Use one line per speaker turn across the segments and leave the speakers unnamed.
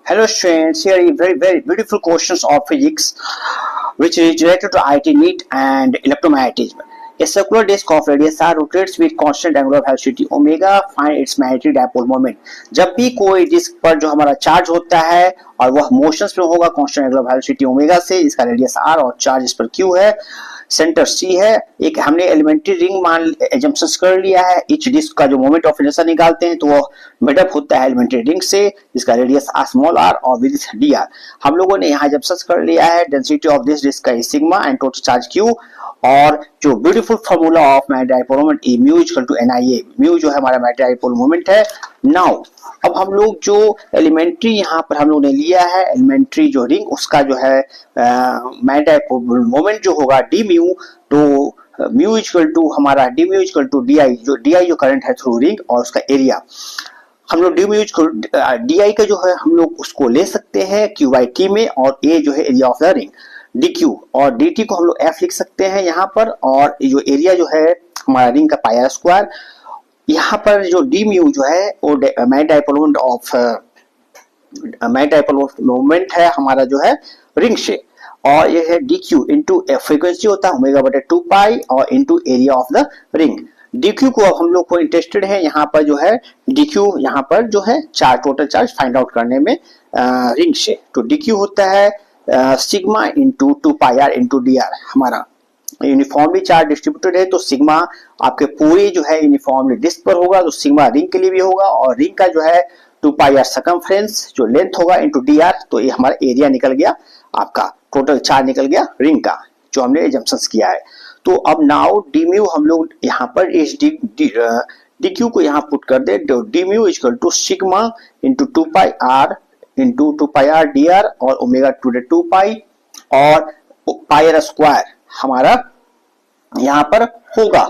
Hello students, here are very beautiful questions of physics which is related to IT NEET and electromagnetism. A circular disk of radius r rotates with constant angular velocity omega. Find its magnetic dipole moment. जब भी कोई disc पर जो हमारा charge होता है और वह मोशंस में होगा कांस्टेंट एंगुलर वेलोसिटी ओमेगा से, इसका रेडियस r और चार्ज इस पर q है, सेंटर C है। एक हमने एलिमेंट्री रिंग मान एजम्पशंस कर लिया है। इच डिस्क का जो मोमेंट ऑफ इनर्शिया निकालते हैं तो वो मेडअप होता है एलिमेंट्री रिंग से, जिसका रेडियस r स्मॉल r और विद dr। हम लोगों ने यहाँ एजम्पशंस कर लिया है। डेंसिटी ऑफ दिस डिस्क का sigma and total charge q, और जो beautiful formula of magnetic dipole moment E mu equal to NIA। Mu जो है हमारा मैग्नेटिक डाइपोल मोमेंट है। नाउ अब हम लोग जो एलिमेंट्री यहाँ पर हम लोग ने लिया है, एलिमेंट्री जो रिंग उसका जो है मैग्नेटिक डाइपोल मोमेंट जो होगा डी म्यू, तो म्यू इक्वल टू हमारा D mu equal to D I जो करंट है थ्रू रिंग और उसका एरिया। हम लोग डी म्यू डी आई का जो है हम लोग उसको ले सकते हैं क्यू बाई टी में, और ए जो है area of the ring dq, और dt को हम लोग f लिख सकते हैं यहाँ पर, और जो एरिया जो है हमारा रिंग का पाई आर स्क्वायर। यहाँ पर जो डी म्यू जो है वो मैग्नेटिक डाइपोल मोमेंट है हमारा जो है रिंग से, और ये है dq इंटू फ्रीक्वेंसी होता है ओमेगा बटे 2 पाई और into area of the ring. dq को अब हम लोग को इंटरेस्टेड है यहाँ पर जो है dq यहाँ पर जो है charge, total charge find out करने में रिंग से। तो dq होता है sigma into 2 pi R into D R. हमारा यूनिफॉर्मली चार्ज डिस्ट्रीब्यूटेड है तो सिग्मा आपके पूरी जो है यूनिफॉर्मली डिस्क पर होगा, तो सिग्मा रिंग के लिए भी होगा, और रिंग का जो है 2 पाई आर सर्कमफ्रेंस जो लेंथ होगा इंटू डी आर। तो ये हमारा एरिया निकल गया, आपका टोटल चार्ज निकल गया रिंग का, जो हमने एजम्पशंस किया है। तो अब नाउ डी म्यू हम लोग यहाँ पर इस डी क्यू को यहाँ पुट कर दे। D mu equal to sigma into 2 pi R into 2 pi R D R और ओमेगा 2 पाई और पाई आर स्क्वायर हमारा यहाँ पर होगा।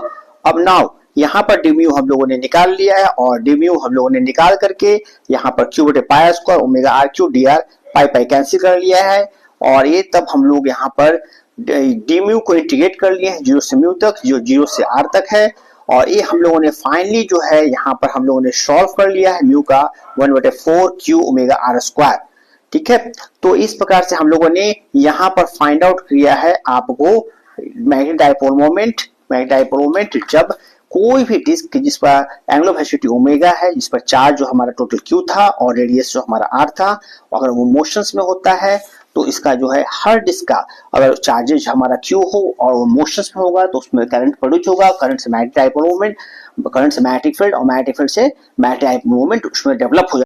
अब नाउ यहाँ पर डी म्यू हम लोगों ने निकाल लिया है, और डी म्यू हम लोगों ने निकाल करके यहाँ पर क्यू बटे pi R square omega R Q D R pi pi cancel कर लिया है। और ये तब हम लोग यहाँ पर डी म्यू को इंटीग्रेट कर लिए हैं 0 से म्यू तक, जो 0 से r तक है, और ये हम लोगों ने फाइनली जो है यहाँ पर हम लोगों ने सॉल्व कर लिया है म्यू का 1/4 क्यू ओमेगा आर स्क्वायर। ठीक है, तो इस प्रकार से हम लोगों ने यहाँ पर फाइंड आउट किया है आपको मैग्नेटिक डाइपोल मोमेंट जब कोई भी डिस्क जिस पर एंगुलर वेलोसिटी ओमेगा है, जिस पर चार्ज जो हमारा टोटल क्यू था और रेडियस जो हमारा आर था, अगर वो मोशंस में होता है तो इसका जो है हर डिस्क का अगर चार्जेज हमारा क्यू हो और वो मोशंस में होगा तो उसमें करंट प्रोड्यूस होगा, करंट से मैग्नेटिक डाइपोल मोमेंट, करंट से मैग्नेटिक फील्ड और मैग्नेटिक फील्ड से मैग्नेटिक डाइपोल मोमेंट उसमें डेवलप हो